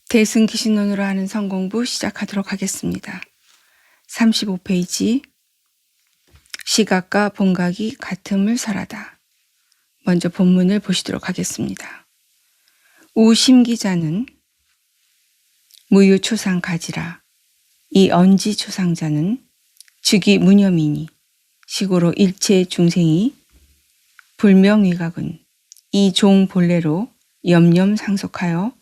대승기신론으로 하는 성공부 시작하도록 하겠습니다. 35페이지 시각과 본각이 같음을 설하다. 먼저 본문을 보시도록 하겠습니다. 우심기자는 무유초상가지라. 이 언지초상자는 즉이 무념이니 시고로 일체 중생이 불명위각은 이 종 본래로 염념상속하여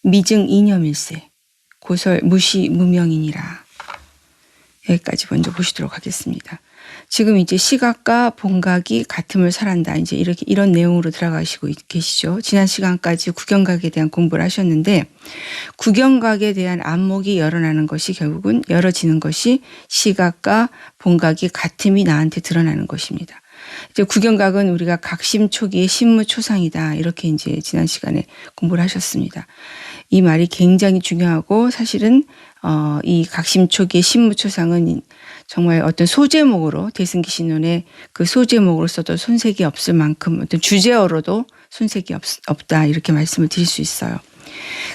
미증 이념일세 고설 무시 무명이니라. 여기까지 먼저 보시도록 하겠습니다. 지금 이제 시각과 본각이 같음을 설한다. 이제 이런 내용으로 들어가시고 계시죠. 지난 시간까지 구경각에 대한 공부를 하셨는데 구경각에 대한 안목이 열어나는 것이 결국은 열어지는 것이 시각과 본각이 같음이 나한테 드러나는 것입니다. 이제 구경각은 우리가 각심초기의 신무초상이다. 이렇게 이제 지난 시간에 공부를 하셨습니다. 이 말이 굉장히 중요하고 사실은 이 각심초기의 신무초상은 정말 어떤 소제목으로 대승기신론의 그 소제목으로서도 손색이 없을 만큼 어떤 주제어로도 손색이 없다. 이렇게 말씀을 드릴 수 있어요.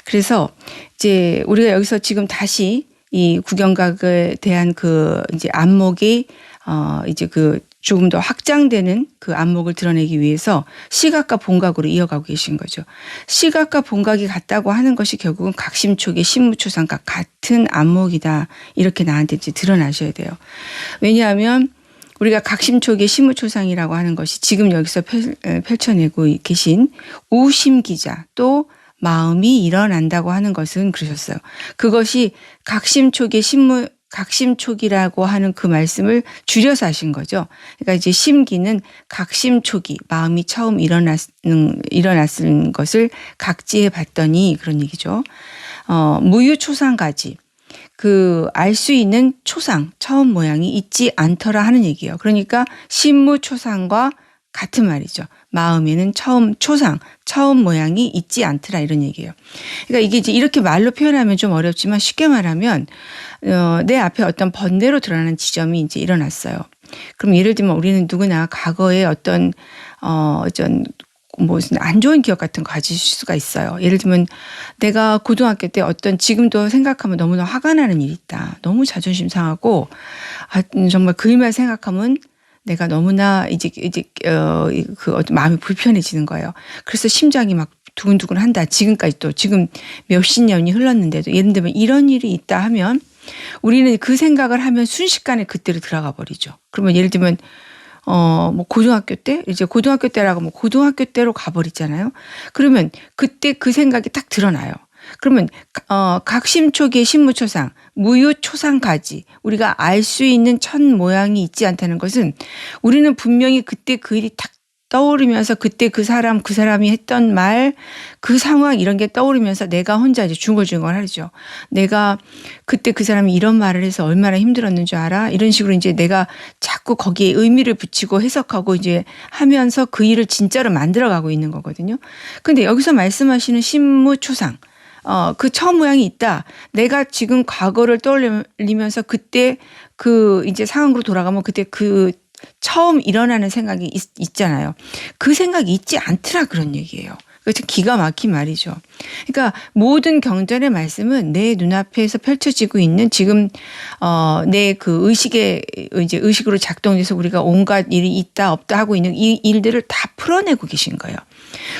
그래서 이제 우리가 여기서 지금 다시 이 구경각에 대한 그 이제 안목이 이제 그 조금 더 확장되는 그 안목을 드러내기 위해서 시각과 본각으로 이어가고 계신 거죠. 시각과 본각이 같다고 하는 것이 결국은 각심초기의 신무초상과 같은 안목이다. 이렇게 나한테 이제 드러나셔야 돼요. 왜냐하면 우리가 각심초기의 신무초상이라고 하는 것이 지금 여기서 펼쳐내고 계신 우심기자 또 마음이 일어난다고 하는 것은 그러셨어요. 그것이 각심초기라고 하는 그 말씀을 줄여서 하신 거죠. 그러니까 이제 심기는 각심초기, 마음이 처음 일어났은 것을 각지해 봤더니 그런 얘기죠. 무유초상가지. 알 수 있는 초상, 처음 모양이 있지 않더라 하는 얘기예요. 그러니까 신무초상과 같은 말이죠. 마음에는 초상, 처음 모양이 있지 않더라 이런 얘기예요. 그러니까 이게 이제 이렇게 말로 표현하면 좀 어렵지만 쉽게 말하면 내 앞에 어떤 번뇌로 드러나는 지점이 이제 일어났어요. 그럼 예를 들면 우리는 누구나 과거에 어떤 무슨 안 좋은 기억 같은 거 가질 수가 있어요. 예를 들면 내가 고등학교 때 지금도 생각하면 너무나 화가 나는 일이 있다. 너무 자존심 상하고 정말 그 일만 생각하면 내가 너무나 마음이 불편해지는 거예요. 그래서 심장이 막 두근두근 한다. 지금까지 또 지금 몇십 년이 흘렀는데도 예를 들면 이런 일이 있다 하면 우리는 그 생각을 하면 순식간에 그때로 들어가 버리죠. 그러면 예를 들면 고등학교 때라고 고등학교 때로 가버리잖아요. 그러면 그때 그 생각이 딱 드러나요. 그러면 각심초기의 신무초상, 무유초상가지 우리가 알 수 있는 첫 모양이 있지 않다는 것은 우리는 분명히 그때 그 일이 딱 떠오르면서 그때 그 사람이 했던 말, 그 상황 이런 게 떠오르면서 내가 혼자 이제 중얼중얼 하죠. 내가 그때 그 사람이 이런 말을 해서 얼마나 힘들었는 줄 알아? 이런 식으로 이제 내가 자꾸 거기에 의미를 붙이고 해석하고 이제 하면서 그 일을 진짜로 만들어가고 있는 거거든요. 근데 여기서 말씀하시는 신무초상, 그 처음 모양이 있다. 내가 지금 과거를 떠올리면서 그때 그 이제 상황으로 돌아가면 그때 그 처음 일어나는 생각이 있잖아요. 그 생각이 있지 않더라 그런 얘기예요. 그래서 기가 막힌 말이죠. 그러니까 모든 경전의 말씀은 내 눈앞에서 펼쳐지고 있는 지금 내 그 의식으로 작동돼서 우리가 온갖 일이 있다 없다 하고 있는 이 일들을 다 풀어내고 계신 거예요.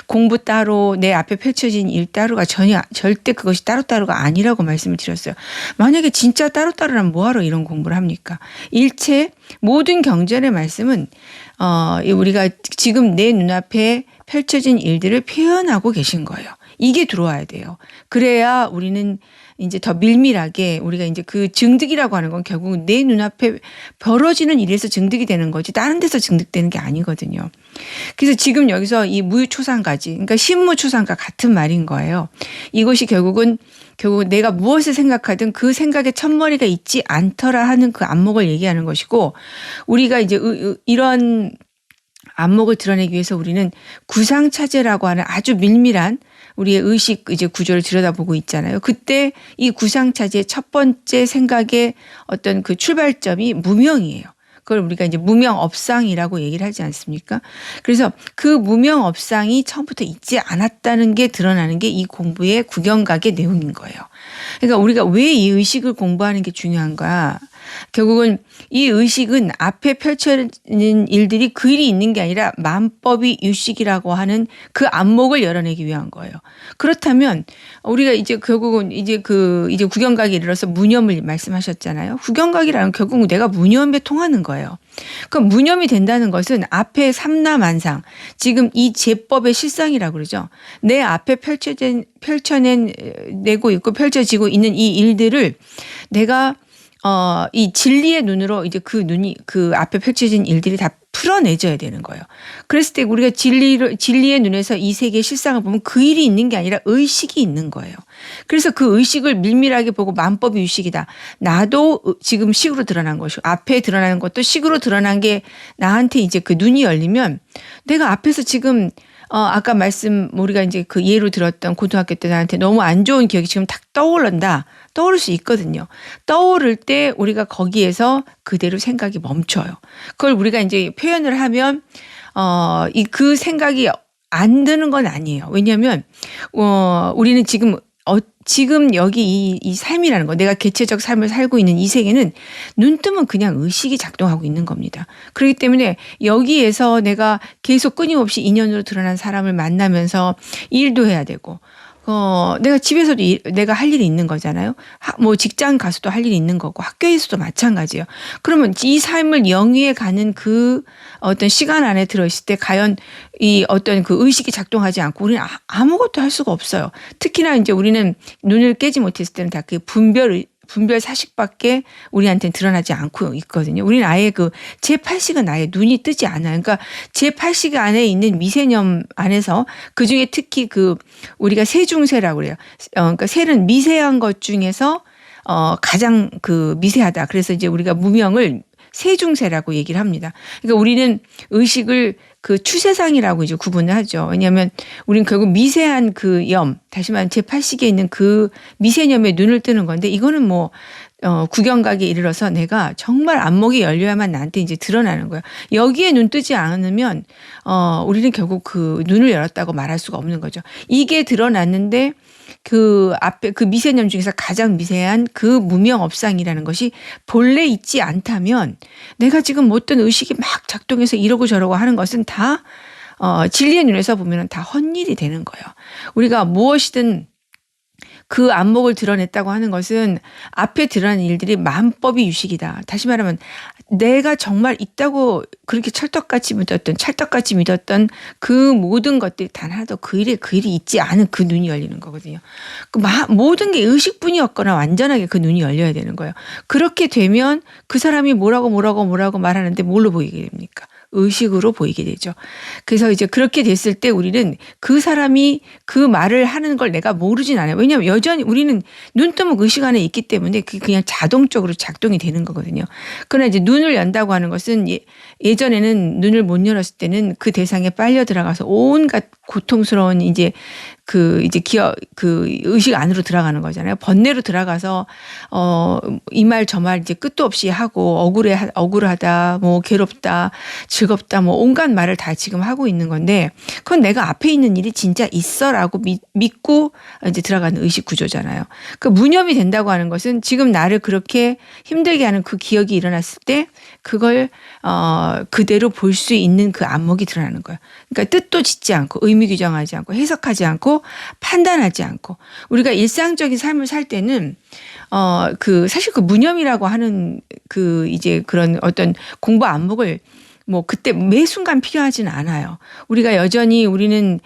공부 따로 내 앞에 펼쳐진 일 따로가 절대 그것이 따로따로가 아니라고 말씀을 드렸어요. 만약에 진짜 따로따로라면 뭐하러 이런 공부를 합니까? 일체 모든 경전의 말씀은 우리가 지금 내 눈앞에 펼쳐진 일들을 표현하고 계신 거예요. 이게 들어와야 돼요. 그래야 우리는 이제 더 밀밀하게 우리가 이제 그 증득이라고 하는 건 결국은 내 눈앞에 벌어지는 일에서 증득이 되는 거지 다른 데서 증득되는 게 아니거든요. 그래서 지금 여기서 이 무유초상가지, 그러니까 신무초상과 같은 말인 거예요. 이것이 결국 내가 무엇을 생각하든 그 생각에 첫머리가 있지 않더라 하는 그 안목을 얘기하는 것이고 우리가 이제 이런 안목을 드러내기 위해서 우리는 구상차제라고 하는 아주 밀밀한 우리의 의식 이제 구조를 들여다보고 있잖아요. 그때 이 구상차제의 첫 번째 생각의 어떤 그 출발점이 무명이에요. 그걸 우리가 이제 무명업상이라고 얘기를 하지 않습니까? 그래서 그 무명업상이 처음부터 있지 않았다는 게 드러나는 게 이 공부의 구경각의 내용인 거예요. 그러니까 우리가 왜 이 의식을 공부하는 게 중요한가? 결국은 이 의식은 앞에 펼쳐지는 일들이 그 일이 있는 게 아니라 만법이 유식이라고 하는 그 안목을 열어내기 위한 거예요. 그렇다면 우리가 이제 결국은 이제 구경각에 이르러서 무념을 말씀하셨잖아요. 구경각이라는 결국은 내가 무념에 통하는 거예요. 그럼 무념이 된다는 것은 앞에 삼라만상, 지금 이 제법의 실상이라고 그러죠. 내 앞에 펼쳐내고 있고 펼쳐지고 있는 이 일들을 내가 이 진리의 눈으로 이제 그 앞에 펼쳐진 일들이 다 풀어내줘야 되는 거예요. 그랬을 때 우리가 진리의 눈에서 이 세계의 실상을 보면 그 일이 있는 게 아니라 의식이 있는 거예요. 그래서 그 의식을 밀밀하게 보고 만법이 유식이다. 나도 지금 식으로 드러난 것이고 앞에 드러나는 것도 식으로 드러난 게 나한테 이제 그 눈이 열리면 내가 앞에서 지금 아까 우리가 이제 그 예로 들었던 고등학교 때 나한테 너무 안 좋은 기억이 지금 탁 떠오를 수 있거든요. 떠오를 때 우리가 거기에서 그대로 생각이 멈춰요. 그걸 우리가 이제 표현을 하면, 그 생각이 안 드는 건 아니에요. 왜냐하면, 우리는 지금 여기 이 삶이라는 거, 내가 개체적 삶을 살고 있는 이 세계는 눈 뜨면 그냥 의식이 작동하고 있는 겁니다. 그렇기 때문에 여기에서 내가 계속 끊임없이 인연으로 드러난 사람을 만나면서 일도 해야 되고, 내가 집에서도 내가 할 일이 있는 거잖아요. 뭐 직장 가서도 할 일이 있는 거고 학교에서도 마찬가지예요. 그러면 이 삶을 영위해 가는 그 어떤 시간 안에 들어있을 때 과연 이 어떤 그 의식이 작동하지 않고 우리는 아무것도 할 수가 없어요. 특히나 이제 우리는 눈을 깨지 못했을 때는 다 그 분별 사식밖에 우리한테는 드러나지 않고 있거든요. 우리는 아예 그 제8식은 아예 눈이 뜨지 않아요. 그러니까 제8식 안에 있는 미세념 안에서 그중에 특히 우리가 세중세라고 그래요. 그러니까 세는 미세한 것 중에서 가장 미세하다. 그래서 이제 우리가 무명을 세중세라고 얘기를 합니다. 그러니까 우리는 의식을 추세상이라고 이제 구분을 하죠. 왜냐하면 우리는 결국 미세한 다시 말하면 제8식에 있는 그 미세념에 눈을 뜨는 건데 이거는 구경각에 이르러서 내가 정말 안목이 열려야만 나한테 이제 드러나는 거예요. 여기에 눈 뜨지 않으면 우리는 결국 그 눈을 열었다고 말할 수가 없는 거죠. 이게 드러났는데 그 앞에 그 미세념 중에서 가장 미세한 그 무명업상이라는 것이 본래 있지 않다면 내가 지금 어떤 의식이 막 작동해서 이러고 저러고 하는 것은 다 진리의 눈에서 보면 다 헛일이 되는 거예요. 우리가 무엇이든 그 안목을 드러냈다고 하는 것은 앞에 드러난 일들이 만법이 유식이다. 다시 말하면 내가 정말 있다고 그렇게 찰떡같이 믿었던 그 모든 것들이 단 하나도 그 일이 있지 않은 그 눈이 열리는 거거든요. 모든 게 의식뿐이었거나 완전하게 그 눈이 열려야 되는 거예요. 그렇게 되면 그 사람이 뭐라고 말하는데 뭘로 보이게 됩니까? 의식으로 보이게 되죠. 그래서 이제 그렇게 됐을 때 우리는 그 사람이 그 말을 하는 걸 내가 모르진 않아요. 왜냐하면 여전히 우리는 눈 뜨면 의식 안에 있기 때문에 그게 그냥 자동적으로 작동이 되는 거거든요. 그러나 이제 눈을 연다고 하는 것은 예전에는 눈을 못 열었을 때는 그 대상에 빨려 들어가서 온갖 고통스러운 의식 안으로 들어가는 거잖아요. 번뇌로 들어가서 이 말 저 말 이제 끝도 없이 하고 억울하다, 괴롭다, 즐겁다, 온갖 말을 다 지금 하고 있는 건데 그건 내가 앞에 있는 일이 진짜 있어라고 믿고 이제 들어가는 의식 구조잖아요. 그 무념이 된다고 하는 것은 지금 나를 그렇게 힘들게 하는 그 기억이 일어났을 때 그걸 그대로 볼 수 있는 그 안목이 드러나는 거예요. 그러니까 뜻도 짓지 않고 의미 규정하지 않고 해석하지 않고 판단하지 않고 우리가 일상적인 삶을 살 때는 사실 그 무념이라고 하는 이제 그런 어떤 공부 안목을 그때 매 순간 필요하지는 않아요. 우리가 여전히 우리는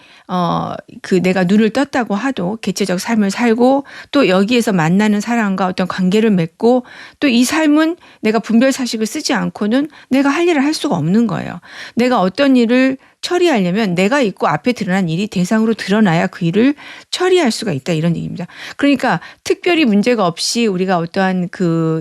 내가 눈을 떴다고 하도 개체적 삶을 살고 또 여기에서 만나는 사람과 어떤 관계를 맺고 또 이 삶은 내가 분별 사식을 쓰지 않고는 내가 할 일을 할 수가 없는 거예요. 내가 어떤 일을 처리하려면 내가 있고 앞에 드러난 일이 대상으로 드러나야 그 일을 처리할 수가 있다 이런 얘기입니다. 그러니까 특별히 문제가 없이 우리가 어떠한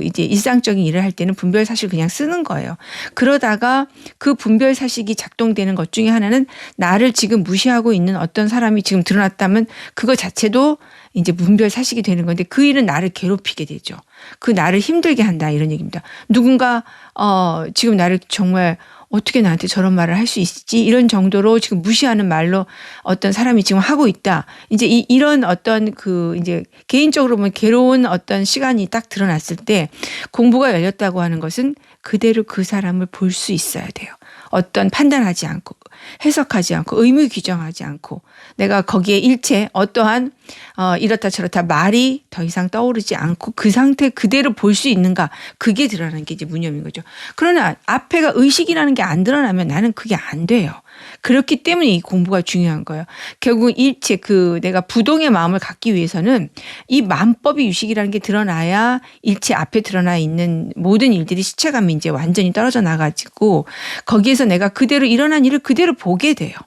이제 일상적인 일을 할 때는 분별 사식을 그냥 쓰는 거예요. 그러다가 그 분별 사식이 작동되는 것 중에 하나는 나를 지금 무시하고 있는 어떤 사람이 지금 드러났다면 그거 자체도 이제 분별 사식이 되는 건데 그 일은 나를 괴롭히게 되죠. 그 나를 힘들게 한다 이런 얘기입니다. 누군가 지금 나를 정말 어떻게 나한테 저런 말을 할 수 있지? 이런 정도로 지금 무시하는 말로 어떤 사람이 지금 하고 있다. 이제 이런 어떤 그 이제 개인적으로 보면 괴로운 어떤 시간이 딱 드러났을 때 공부가 열렸다고 하는 것은 그대로 그 사람을 볼 수 있어야 돼요. 어떤 판단하지 않고 해석하지 않고 의무 규정하지 않고 내가 거기에 일체 어떠한 이렇다 저렇다 말이 더 이상 떠오르지 않고 그 상태 그대로 볼 수 있는가 그게 드러나는 게 이제 무념인 거죠. 그러나 앞에가 의식이라는 게 안 드러나면 나는 그게 안 돼요. 그렇기 때문에 이 공부가 중요한 거예요. 결국 일체 그 내가 부동의 마음을 갖기 위해서는 이 만법이 유식이라는 게 드러나야 일체 앞에 드러나 있는 모든 일들이 시체감이 이제 완전히 떨어져 나가지고 거기에서 내가 그대로 일어난 일을 그대로 보게 돼요.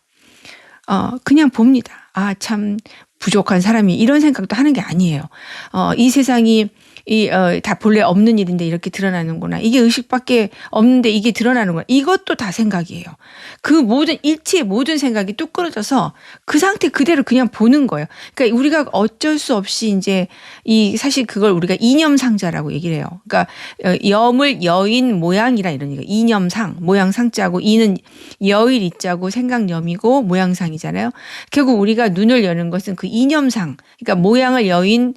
그냥 봅니다. 아, 참 부족한 사람이 이런 생각도 하는 게 아니에요. 이 세상이 다 본래 없는 일인데 이렇게 드러나는구나. 이게 의식밖에 없는데 이게 드러나는구나. 이것도 다 생각이에요. 그 모든 일체의 모든 생각이 뚝 끊어져서 그 상태 그대로 그냥 보는 거예요. 그러니까 우리가 어쩔 수 없이 이제 사실 그걸 우리가 이념상자라고 얘기를 해요. 그러니까 염을 여인 모양이라 이런 얘기예요. 이념상, 모양상자고 이는 여일 이자고 생각염이고 모양상이잖아요. 결국 우리가 눈을 여는 것은 그 이념상, 그러니까 모양을 여인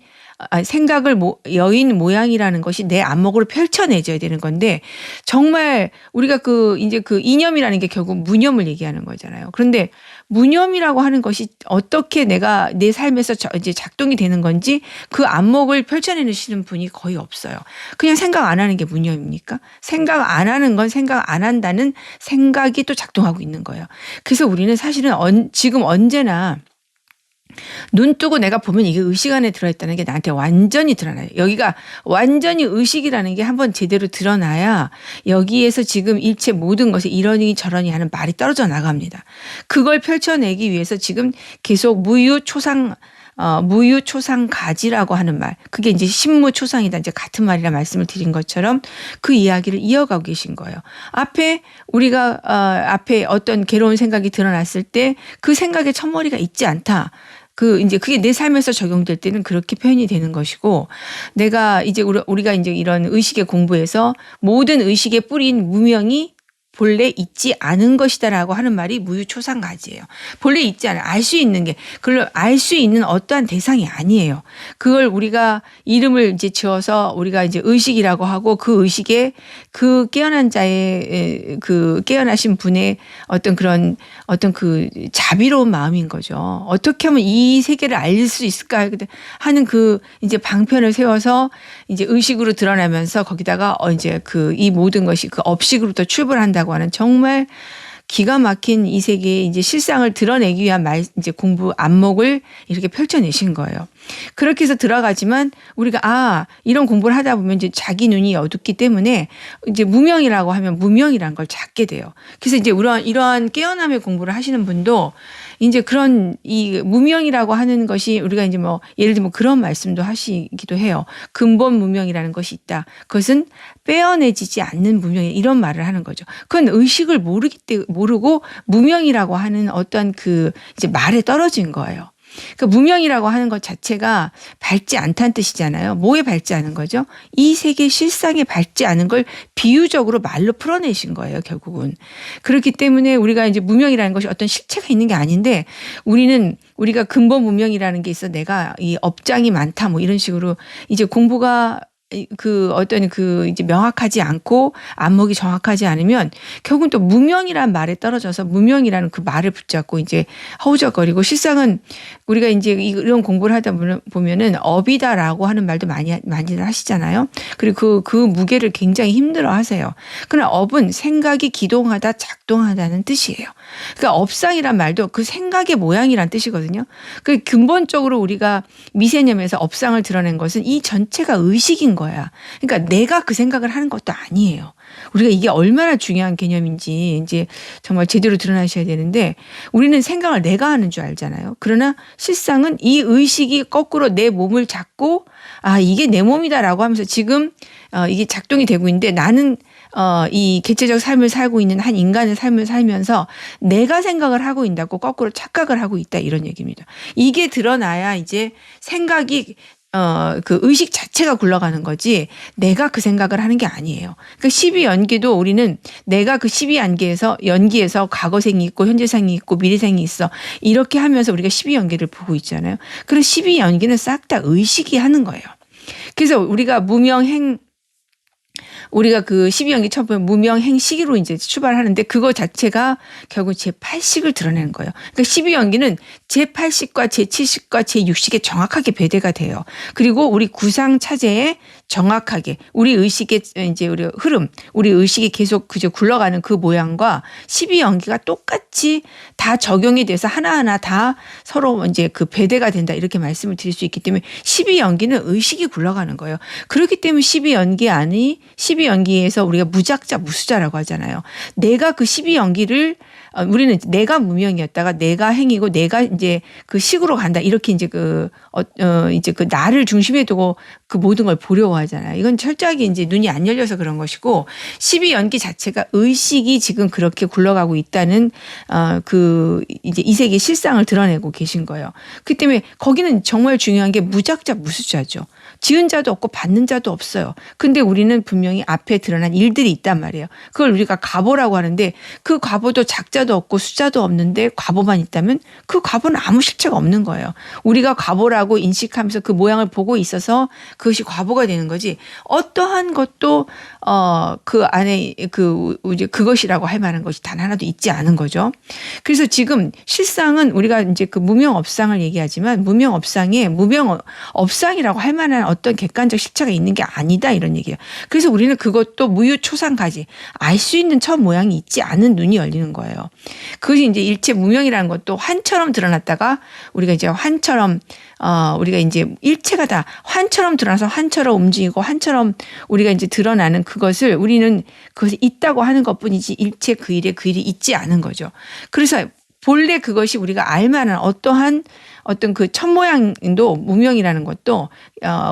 생각을 여인 모양이라는 것이 내 안목으로 펼쳐내줘야 되는 건데 정말 우리가 이제 그 이념이라는 게 결국 무념을 얘기하는 거잖아요. 그런데 무념이라고 하는 것이 어떻게 내가 내 삶에서 이제 작동이 되는 건지 그 안목을 펼쳐내시는 분이 거의 없어요. 그냥 생각 안 하는 게 무념입니까? 생각 안 하는 건 생각 안 한다는 생각이 또 작동하고 있는 거예요. 그래서 우리는 사실은 지금 언제나 눈 뜨고 내가 보면 이게 의식 안에 들어있다는 게 나한테 완전히 드러나요. 여기가 완전히 의식이라는 게 한번 제대로 드러나야 여기에서 지금 일체 모든 것이 이러니 저러니 하는 말이 떨어져 나갑니다. 그걸 펼쳐내기 위해서 지금 계속 무유초상가지라고 하는 말. 그게 이제 신무초상이다. 이제 같은 말이라 말씀을 드린 것처럼 그 이야기를 이어가고 계신 거예요. 앞에 어떤 괴로운 생각이 드러났을 때 그 생각에 첫머리가 있지 않다. 이제 그게 내 삶에서 적용될 때는 그렇게 표현이 되는 것이고 내가 이제 우리가 이제 이런 의식의 공부에서 모든 의식의 뿌리인 무명이 본래 있지 않은 것이다라고 하는 말이 무유초상가지예요. 본래 있지 않아. 알 수 있는 게 그걸 알 수 있는 어떠한 대상이 아니에요. 그걸 우리가 이름을 이제 지어서 우리가 이제 의식이라고 하고 그 의식에 그 깨어난 자의 그 깨어나신 분의 어떤 그 자비로운 마음인 거죠. 어떻게 하면 이 세계를 알 수 있을까 하는 그 이제 방편을 세워서 이제 의식으로 드러나면서 거기다가 이제 이 모든 것이 그 업식으로부터 출발한다. 하는 정말 기가 막힌 이 세계의 이제 실상을 드러내기 위한 이제 공부 안목을 이렇게 펼쳐내신 거예요. 그렇게 해서 들어가지만 우리가 이런 공부를 하다 보면 이제 자기 눈이 어둡기 때문에 이제 무명이라고 하면 무명이라는 걸 찾게 돼요. 그래서 이제 이러한 깨어남의 공부를 하시는 분도 이제 그런 이 무명이라고 하는 것이 우리가 이제 뭐 예를 들면 그런 말씀도 하시기도 해요. 근본 무명이라는 것이 있다. 그것은 빼어내지지 않는 무명이 이런 말을 하는 거죠. 그건 의식을 모르고 무명이라고 하는 어떤 이제 말에 떨어진 거예요. 그러니까 무명이라고 하는 것 자체가 밝지 않다는 뜻이잖아요. 뭐에 밝지 않은 거죠? 이 세계 실상에 밝지 않은 걸 비유적으로 말로 풀어내신 거예요, 결국은. 그렇기 때문에 우리가 이제 무명이라는 것이 어떤 실체가 있는 게 아닌데 우리가 근본 무명이라는 게 있어 내가 이 업장이 많다 뭐 이런 식으로 이제 공부가 이제 명확하지 않고 안목이 정확하지 않으면 결국은 또 무명이라는 말에 떨어져서 무명이라는 그 말을 붙잡고 이제 허우적거리고 실상은 우리가 이제 이런 공부를 하다 보면은 업이다라고 하는 말도 많이들 하시잖아요. 그리고 그 무게를 굉장히 힘들어 하세요. 그러나 업은 생각이 기동하다, 작동하다는 뜻이에요. 그러니까 업상이란 말도 그 생각의 모양이란 뜻이거든요. 그 근본적으로 우리가 미세념에서 업상을 드러낸 것은 이 전체가 의식인 거야. 그러니까 내가 그 생각을 하는 것도 아니에요. 우리가 이게 얼마나 중요한 개념인지 이제 정말 제대로 드러나셔야 되는데 우리는 생각을 내가 하는 줄 알잖아요. 그러나 실상은 이 의식이 거꾸로 내 몸을 잡고 이게 내 몸이다라고 하면서 지금 이게 작동이 되고 있는데 나는 이 개체적 삶을 살고 있는 한 인간의 삶을 살면서 내가 생각을 하고 있다고 거꾸로 착각을 하고 있다 이런 얘기입니다. 이게 드러나야 이제 생각이 그 의식 자체가 굴러가는 거지 내가 그 생각을 하는 게 아니에요. 그러니까 12연기도 우리는 내가 그 12연기에서 과거생이 있고 현재생이 있고 미래생이 있어. 이렇게 하면서 우리가 12연기를 보고 있잖아요. 그런 12연기는 싹 다 의식이 하는 거예요. 그래서 우리가 우리가 그 12연기 처음 보면 무명행식으로 이제 출발하는데 그거 자체가 결국 제8식을 드러내는 거예요. 그러니까 12연기는 제8식과 제7식과 제6식에 정확하게 배대가 돼요. 그리고 우리 구상 차제에 정확하게 우리 의식의 이제 우리 흐름, 우리 의식이 계속 그저 굴러가는 그 모양과 12연기가 똑같이 다 적용이 돼서 하나하나 다 서로 이제 그 배대가 된다 이렇게 말씀을 드릴 수 있기 때문에 12연기는 의식이 굴러가는 거예요. 그렇기 때문에 12연기 안이 12연기에서 우리가 무작자 무수자라고 하잖아요. 내가 그 12연기를 우리는 내가 무명이었다가 내가 행이고 내가 이제 그 식으로 간다 이렇게 이제 이제 그 나를 중심에 두고 그 모든 걸 보려고 하잖아요. 이건 철저하게 이제 눈이 안 열려서 그런 것이고 12연기 자체가 의식이 지금 그렇게 굴러가고 있다는 그 이제 이 세계 실상을 드러내고 계신 거예요. 그 때문에 거기는 정말 중요한 게 무작자 무수자죠. 지은 자도 없고 받는 자도 없어요. 근데 우리는 분명히 앞에 드러난 일들이 있단 말이에요. 그걸 우리가 과보라고 하는데 그 과보도 작자도 없고 숫자도 없는데 과보만 있다면 그 과보는 아무 실체가 없는 거예요. 우리가 과보라고 인식하면서 그 모양을 보고 있어서 그것이 과보가 되는 거지 어떠한 것도 그 안에 이제 그것이라고 할 만한 것이 단 하나도 있지 않은 거죠. 그래서 지금 실상은 우리가 이제 그 무명업상을 얘기하지만 무명업상이라고 할 만한 어떤 객관적 실체가 있는 게 아니다 이런 얘기예요. 그래서 우리는 그것도 무유초상까지 알 수 있는 첫 모양이 있지 않은 눈이 열리는 거예요. 그것이 이제 일체 무명이라는 것도 환처럼 드러났다가 우리가 이제 환처럼 우리가 이제 일체가 다 환처럼 드러나서 환처럼 움직이고 환처럼 우리가 이제 드러나는 그것을 우리는 그것이 있다고 하는 것뿐이지 일체 그 일이 있지 않은 거죠. 그래서 본래 그것이 우리가 알만한 어떤 그 첫 모양도 무명이라는 것도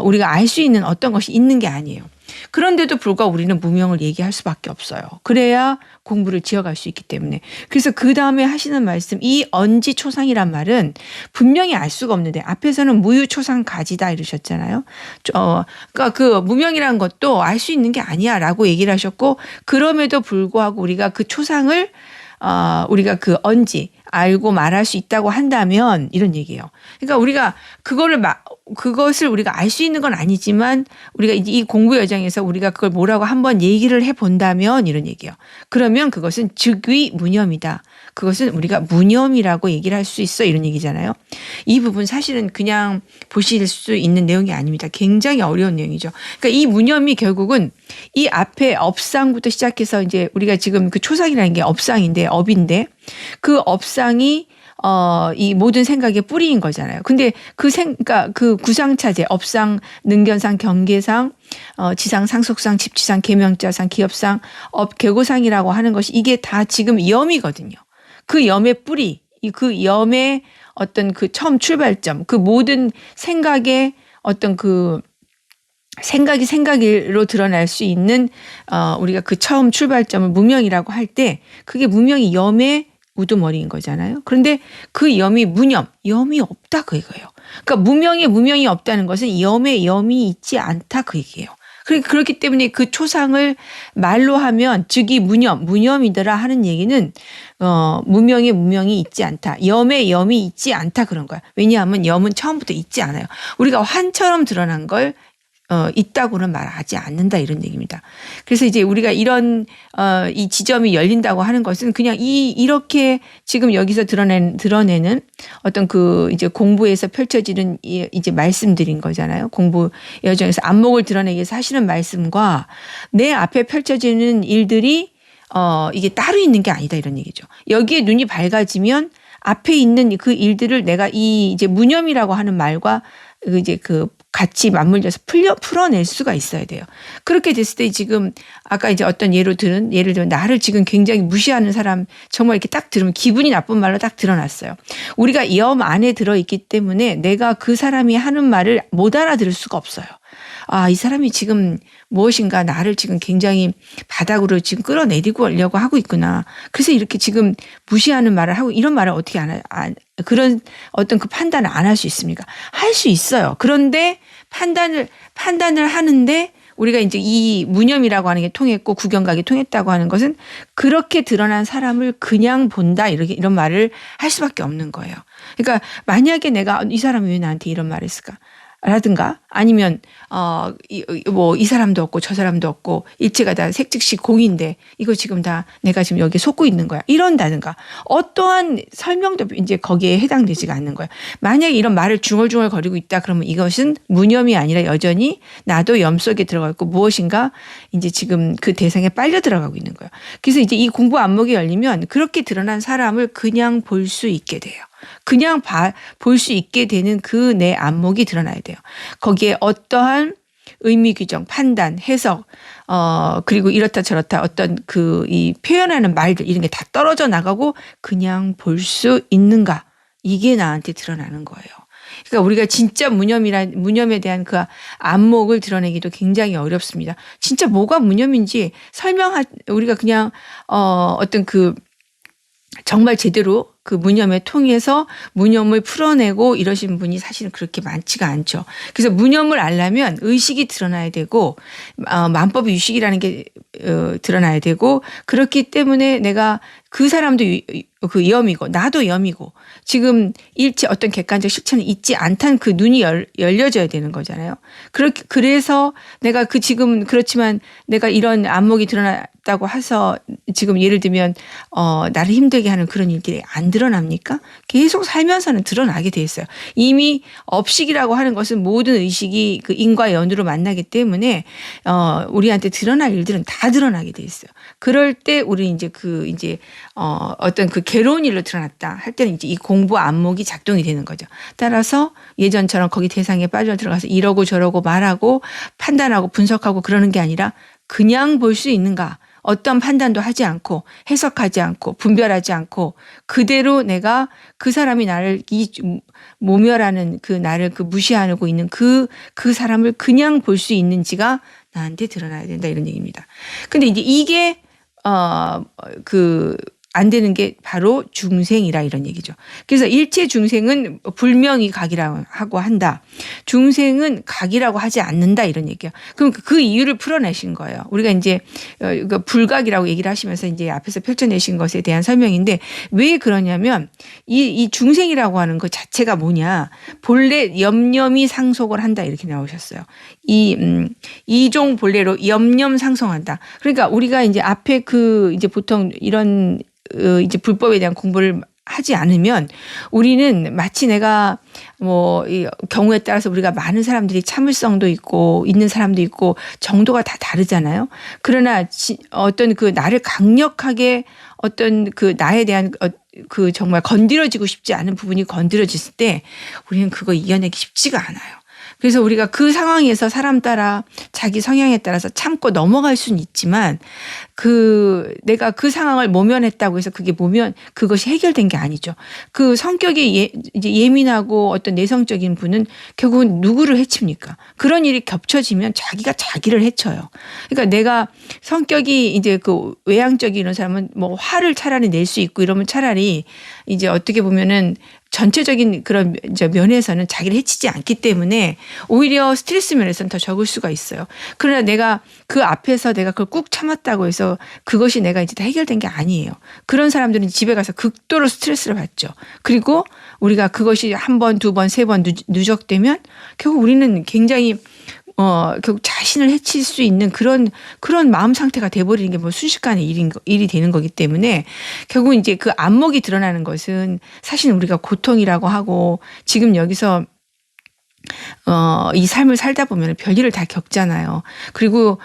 우리가 알 수 있는 어떤 것이 있는 게 아니에요. 그런데도 불구하고 우리는 무명을 얘기할 수밖에 없어요. 그래야 공부를 지어갈 수 있기 때문에. 그래서 그 다음에 하시는 말씀 이 언지초상이란 말은 분명히 알 수가 없는데 앞에서는 무유초상가지다 이러셨잖아요. 그러니까 그 무명이라는 것도 알 수 있는 게 아니야 라고 얘기를 하셨고 그럼에도 불구하고 우리가 그 초상을 우리가 그 언지 알고 말할 수 있다고 한다면 이런 얘기예요. 그러니까 우리가 그것을 우리가 알 수 있는 건 아니지만 우리가 이제 이 공부 여정에서 우리가 그걸 뭐라고 한번 얘기를 해 본다면 이런 얘기예요. 그러면 그것은 즉위 무념이다. 그것은 우리가 무념이라고 얘기를 할 수 있어 이런 얘기잖아요. 이 부분 사실은 그냥 보실 수 있는 내용이 아닙니다. 굉장히 어려운 내용이죠. 그러니까 이 무념이 결국은 이 앞에 업상부터 시작해서 이제 우리가 지금 그 초상이라는 게 업상인데 업인데 그 업상이 이 모든 생각의 뿌리인 거잖아요. 근데 그러니까 그 구상차제, 업상, 능견상, 경계상, 지상, 상속상, 집지상, 계명자상, 기업상, 계고상이라고 하는 것이 이게 다 지금 염이거든요. 그 염의 뿌리, 그 염의 어떤 그 처음 출발점, 그 모든 생각의 어떤 그 생각으로 드러날 수 있는 우리가 그 처음 출발점을 무명이라고 할 때 그게 무명이 염의 우두머리인 거잖아요. 그런데 그 염이 염이 없다 그 얘기예요. 그러니까 무명이 없다는 것은 염이 있지 않다 그 얘기예요. 그렇기 때문에 그 초상을 말로 하면 즉이 무념이더라 하는 얘기는 무명이 있지 않다. 염이 있지 않다 그런 거야. 왜냐하면 염은 처음부터 있지 않아요. 우리가 환처럼 드러난 걸 있다고는 말하지 않는다 이런 얘기입니다. 그래서 이제 우리가 이런 이 지점이 열린다고 하는 것은 그냥 이렇게 지금 여기서 드러내는 어떤 그 이제 공부에서 펼쳐지는 이제 말씀드린 거잖아요. 공부 여정에서 안목을 드러내기 위해서 하시는 말씀과 내 앞에 펼쳐지는 일들이 이게 따로 있는 게 아니다 이런 얘기죠. 여기에 눈이 밝아지면 앞에 있는 그 일들을 내가 이 이제 무념이라고 하는 말과 이제 그 같이 맞물려서 풀어낼 수가 있어야 돼요. 그렇게 됐을 때 지금 아까 이제 어떤 예를 들면 나를 지금 굉장히 무시하는 사람 정말 이렇게 딱 들으면 기분이 나쁜 말로 딱 드러났어요. 우리가 염 안에 들어있기 때문에 내가 그 사람이 하는 말을 못 알아들을 수가 없어요. 아, 이 사람이 지금 무엇인가 나를 지금 굉장히 바닥으로 지금 끌어내리고 하려고 하고 있구나. 그래서 이렇게 지금 무시하는 말을 하고 이런 말을 어떻게 그런 어떤 그 판단을 안 할 수 있습니까? 할 수 있어요. 그런데 판단을 하는데 우리가 이제 이 무념이라고 하는 게 통했고 구경각이 통했다고 하는 것은 그렇게 드러난 사람을 그냥 본다 이런 말을 할 수밖에 없는 거예요. 그러니까 만약에 내가 이 사람이 왜 나한테 이런 말을 했을까? 라든가 아니면 이 사람도 없고 저 사람도 없고 일체가 다 색즉시 공인데 이거 지금 다 내가 지금 여기에 속고 있는 거야 이런다든가 어떠한 설명도 이제 거기에 해당되지가 않는 거야. 만약에 이런 말을 중얼중얼 거리고 있다 그러면 이것은 무념이 아니라 여전히 나도 염 속에 들어가 있고 무엇인가 이제 지금 그 대상에 빨려 들어가고 있는 거야. 그래서 이제 이 공부 안목이 열리면 그렇게 드러난 사람을 그냥 볼 수 있게 돼요. 그냥 볼 수 있게 되는 그 내 안목이 드러나야 돼요. 거기에 어떠한 의미 규정, 판단, 해석, 그리고 이렇다 저렇다 어떤 이 표현하는 말들 이런 게 다 떨어져 나가고 그냥 볼 수 있는가. 이게 나한테 드러나는 거예요. 그러니까 우리가 진짜 무념에 대한 그 안목을 드러내기도 굉장히 어렵습니다. 진짜 뭐가 무념인지 우리가 그냥, 어떤 정말 제대로 그 무념에 통해서 무념을 풀어내고 이러신 분이 사실은 그렇게 많지가 않죠. 그래서 무념을 알려면 의식이 드러나야 되고 만법의 유식이라는 게 드러나야 되고 그렇기 때문에 내가 그 사람도 그 염이고 나도 염이고 지금 일체 어떤 객관적 실체는 있지 않다는 그 눈이 열려져야 되는 거잖아요. 그래서 내가 지금 그렇지만 내가 이런 안목이 드러났다고 해서 지금 예를 들면 나를 힘들게 하는 그런 일들이 안 드러납니까? 계속 살면서는 드러나게 돼 있어요. 이미 업식이라고 하는 것은 모든 의식이 그 인과 연으로 만나기 때문에 우리한테 드러날 일들은 다 드러나게 돼 있어요. 그럴 때 우리 이제 어떤 괴로운 일로 드러났다 할 때는 이제 이 공부 안목이 작동이 되는 거죠. 따라서 예전처럼 거기 대상에 빠져 들어가서 이러고 저러고 말하고 판단하고 분석하고 그러는 게 아니라 그냥 볼 수 있는가. 어떤 판단도 하지 않고 해석하지 않고 분별하지 않고 그대로 내가 그 사람이 나를 모멸하는 나를 무시하고 있는 그 사람을 그냥 볼 수 있는지가 나한테 드러나야 된다 이런 얘기입니다. 근데 이제 이게 안 되는 게 바로 중생이라 이런 얘기죠. 그래서 일체 중생은 불명이 각이라고 하고 한다. 중생은 각이라고 하지 않는다 이런 얘기예요. 그럼 그 이유를 풀어내신 거예요. 우리가 이제 불각이라고 얘기를 하시면서 이제 앞에서 펼쳐내신 것에 대한 설명인데 왜 그러냐면 이 중생이라고 하는 것 자체가 뭐냐. 본래 염념이 상속을 한다 이렇게 나오셨어요. 이종 본래로 염념 상속한다. 그러니까 우리가 이제 앞에 이제 보통 이런 이제 불법에 대한 공부를 하지 않으면 우리는 마치 내가 이 경우에 따라서 우리가 많은 사람들이 참을성도 있고 있는 사람도 있고 정도가 다 다르잖아요. 그러나 어떤 나를 강력하게 어떤 나에 대한 정말 건드려지고 싶지 않은 부분이 건드려졌을 때 우리는 그거 이겨내기 쉽지가 않아요. 그래서 우리가 그 상황에서 사람 따라 자기 성향에 따라서 참고 넘어갈 수는 있지만 내가 그 상황을 모면했다고 해서 그것이 해결된 게 아니죠. 그 성격이 이제 예민하고 어떤 내성적인 분은 결국은 누구를 해칩니까? 그런 일이 겹쳐지면 자기가 자기를 해쳐요. 그러니까 내가 성격이 이제 외향적인 이런 사람은 화를 차라리 낼 수 있고 이러면 차라리 이제 어떻게 보면은 전체적인 그런 면에서는 자기를 해치지 않기 때문에 오히려 스트레스 면에서는 더 적을 수가 있어요. 그러나 내가 그 앞에서 내가 그걸 꾹 참았다고 해서 그것이 내가 이제 다 해결된 게 아니에요. 그런 사람들은 집에 가서 극도로 스트레스를 받죠. 그리고 우리가 그것이 한 번, 두 번, 세 번 누적되면 결국 우리는 굉장히 결국 자신을 해칠 수 있는 그런 마음 상태가 돼버리는 게 순식간에 일이 되는 거기 때문에 결국 이제 그 안목이 드러나는 것은 사실 우리가 고통이라고 하고 지금 여기서 이 삶을 살다 보면 별일을 다 겪잖아요. 그리고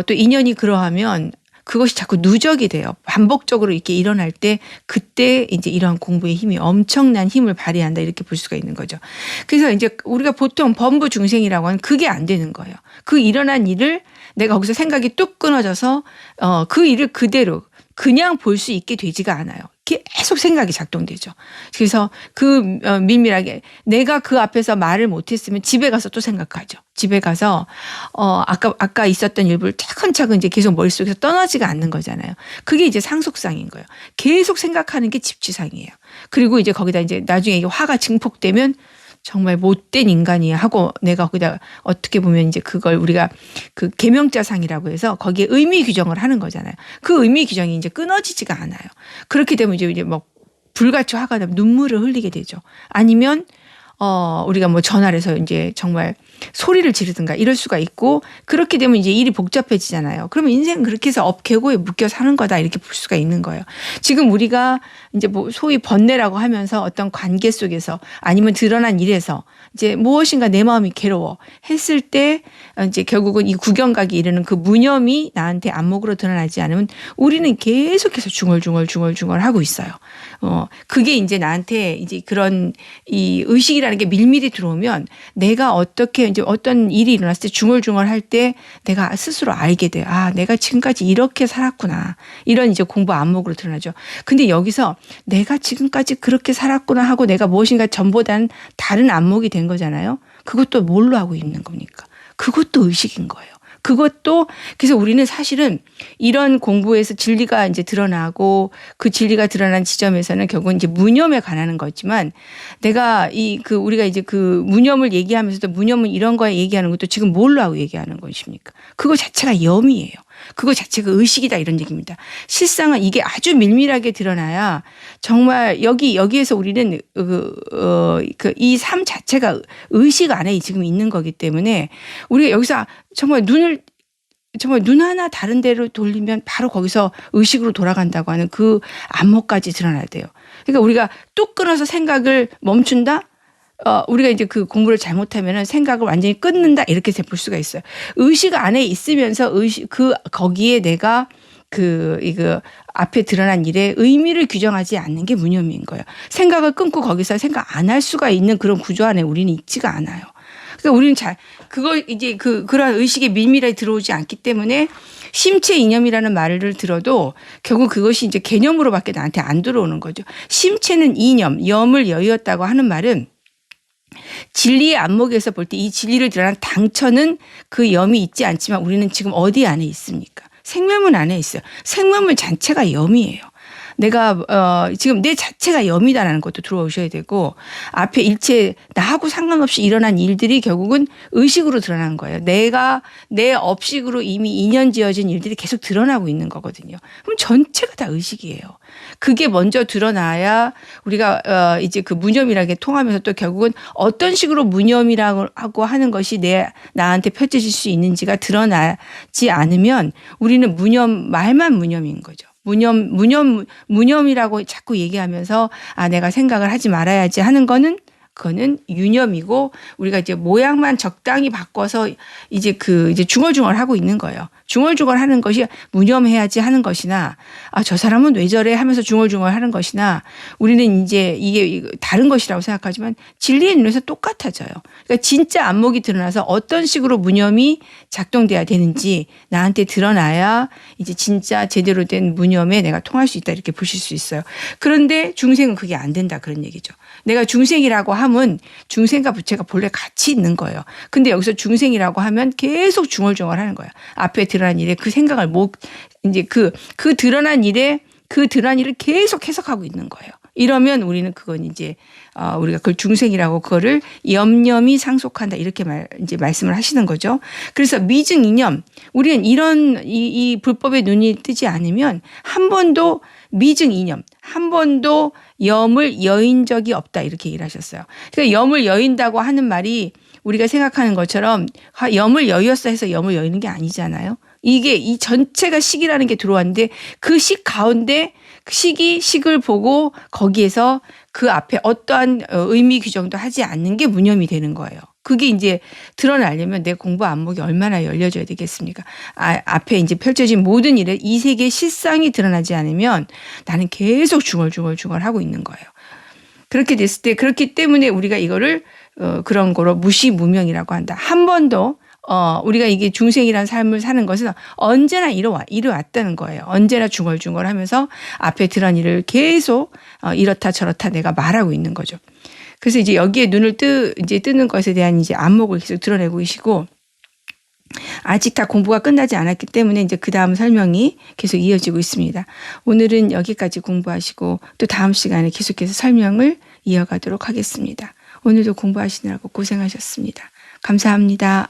또 인연이 그러하면 그것이 자꾸 누적이 돼요. 반복적으로 이렇게 일어날 때 그때 이제 이러한 공부의 힘이 엄청난 힘을 발휘한다 이렇게 볼 수가 있는 거죠. 그래서 이제 우리가 보통 범부 중생이라고 하는 그게 안 되는 거예요. 그 일어난 일을 내가 거기서 생각이 뚝 끊어져서 그 일을 그대로 그냥 볼 수 있게 되지가 않아요. 계속 생각이 작동되죠. 그래서 밀밀하게 내가 그 앞에서 말을 못했으면 집에 가서 또 생각하죠. 집에 가서 아까 있었던 일부를 차근차근 이제 계속 머릿속에서 떠나지가 않는 거잖아요. 그게 이제 상속상인 거예요. 계속 생각하는 게 집취상이에요. 그리고 이제 거기다 이제 나중에 이게 화가 증폭되면 정말 못된 인간이야 하고 내가 거기다 어떻게 보면 이제 그걸 우리가 그 계명자상이라고 해서 거기에 의미 규정을 하는 거잖아요. 그 의미 규정이 이제 끊어지지가 않아요. 그렇게 되면 이제 뭐 불같이 화가 나면 눈물을 흘리게 되죠. 아니면 우리가 뭐 전화를 해서 이제 정말 소리를 지르든가 이럴 수가 있고 그렇게 되면 이제 일이 복잡해지잖아요. 그러면 인생은 그렇게 해서 업계고에 묶여 사는 거다 이렇게 볼 수가 있는 거예요. 지금 우리가 이제 뭐 소위 번뇌라고 하면서 어떤 관계 속에서 아니면 드러난 일에서 이제 무엇인가 내 마음이 괴로워 했을 때 이제 결국은 이 구경각이 이르는 그 무념이 나한테 안목으로 드러나지 않으면 우리는 계속해서 중얼중얼 하고 있어요. 그게 이제 나한테 이제 그런 이 의식이라는 게 밀밀히 들어오면 내가 어떻게 이제 어떤 일이 일어났을 때 중얼중얼 할 때 내가 스스로 알게 돼요. 아, 내가 지금까지 이렇게 살았구나. 이런 이제 공부 안목으로 드러나죠. 근데 여기서 내가 지금까지 그렇게 살았구나 하고 내가 무엇인가 전보다는 다른 안목이 된 거잖아요. 그것도 뭘로 하고 있는 겁니까? 그것도 의식인 거예요. 그것도 그래서 우리는 사실은 이런 공부에서 진리가 이제 드러나고 그 진리가 드러난 지점에서는 결국은 이제 무념에 관한 거지만 내가 우리가 이제 그 무념을 얘기하면서도 무념은 이런 거에 얘기하는 것도 지금 뭘로 하고 얘기하는 것입니까? 그거 자체가 염이에요. 그거 자체가 의식이다 이런 얘기입니다. 실상은 이게 아주 밀밀하게 드러나야 정말 여기에서 우리는 이 삶 자체가 의식 안에 지금 있는 거기 때문에 우리가 여기서 정말 눈 하나 다른 데로 돌리면 바로 거기서 의식으로 돌아간다고 하는 그 안목까지 드러나야 돼요. 그러니까 우리가 뚝 끊어서 생각을 멈춘다? 우리가 이제 그 공부를 잘못하면은 생각을 완전히 끊는다 이렇게 볼 수가 있어요. 의식 안에 있으면서 거기에 내가 이거 앞에 드러난 일에 의미를 규정하지 않는 게 무념인 거예요. 생각을 끊고 거기서 생각 안 할 수가 있는 그런 구조 안에 우리는 있지가 않아요. 그러니까 우리는 그걸 이제 그러한 의식에 밀밀하게 들어오지 않기 때문에 심체 이념이라는 말을 들어도 결국 그것이 이제 개념으로밖에 나한테 안 들어오는 거죠. 심체는 이념, 염을 여의었다고 하는 말은 진리의 안목에서 볼 때 이 진리를 드러난 당처는 그 염이 있지 않지만 우리는 지금 어디 안에 있습니까? 생명문 안에 있어요. 생명문 자체가 염이에요. 내가 지금 내 자체가 염이다라는 것도 들어오셔야 되고 앞에 일체 나하고 상관없이 일어난 일들이 결국은 의식으로 드러난 거예요. 내가 내 업식으로 이미 인연 지어진 일들이 계속 드러나고 있는 거거든요. 그럼 전체가 다 의식이에요. 그게 먼저 드러나야 우리가 이제 그 무념이라는 게 통하면서 또 결국은 어떤 식으로 무념이라고 하는 것이 나한테 펼쳐질 수 있는지가 드러나지 않으면 우리는 말만 무념인 거죠. 무념이라고 자꾸 얘기하면서 내가 생각을 하지 말아야지 하는 그거는 유념이고 우리가 이제 모양만 적당히 바꿔서 이제 중얼중얼 하고 있는 거예요. 중얼중얼 하는 것이 무념해야지 하는 것이나 저 사람은 왜 저래 하면서 중얼중얼 하는 것이나 우리는 이제 이게 다른 것이라고 생각하지만 진리의 눈에서 똑같아져요. 그러니까 진짜 안목이 드러나서 어떤 식으로 무념이 작동돼야 되는지 나한테 드러나야 이제 진짜 제대로 된 무념에 내가 통할 수 있다 이렇게 보실 수 있어요. 그런데 중생은 그게 안 된다 그런 얘기죠. 내가 중생이라고 하면 중생과 부처가 본래 같이 있는 거예요. 근데 여기서 중생이라고 하면 계속 중얼중얼 하는 거예요. 앞에 드러난 일에 그 생각을 이제 그 드러난 일에 그 드러난 일을 계속 해석하고 있는 거예요. 이러면 우리는 그건 이제 우리가 그걸 중생이라고 그거를 염념이 상속한다 이렇게 이제 말씀을 하시는 거죠. 그래서 미증 이념 우리는 이런 이 불법의 눈이 뜨지 않으면 한 번도 미증 이념 한 번도 염을 여인 적이 없다 이렇게 얘기를 하셨어요. 그러니까 염을 여인다고 하는 말이 우리가 생각하는 것처럼 염을 여였어 해서 염을 여이는 게 아니잖아요. 이게 이 전체가 식이라는 게 들어왔는데 그 식 가운데 식을 보고 거기에서 그 앞에 어떠한 의미 규정도 하지 않는 게 무념이 되는 거예요. 그게 이제 드러나려면 내 공부 안목이 얼마나 열려져야 되겠습니까? 앞에 이제 펼쳐진 모든 일에 이 세계의 실상이 드러나지 않으면 나는 계속 중얼중얼 하고 있는 거예요. 그렇게 됐을 때 그렇기 때문에 우리가 이거를 그런 거로 무시무명이라고 한다. 한 번도 우리가 이게 중생이라는 삶을 사는 것은 언제나 이뤄왔다는 거예요. 언제나 중얼중얼하면서 앞에 드러난 일을 계속 이렇다 저렇다 내가 말하고 있는 거죠. 그래서 이제 여기에 눈을 뜨는 것에 대한 이제 안목을 계속 드러내고 계시고 아직 다 공부가 끝나지 않았기 때문에 이제 그 다음 설명이 계속 이어지고 있습니다. 오늘은 여기까지 공부하시고 또 다음 시간에 계속해서 설명을 이어가도록 하겠습니다. 오늘도 공부하시느라고 고생하셨습니다. 감사합니다.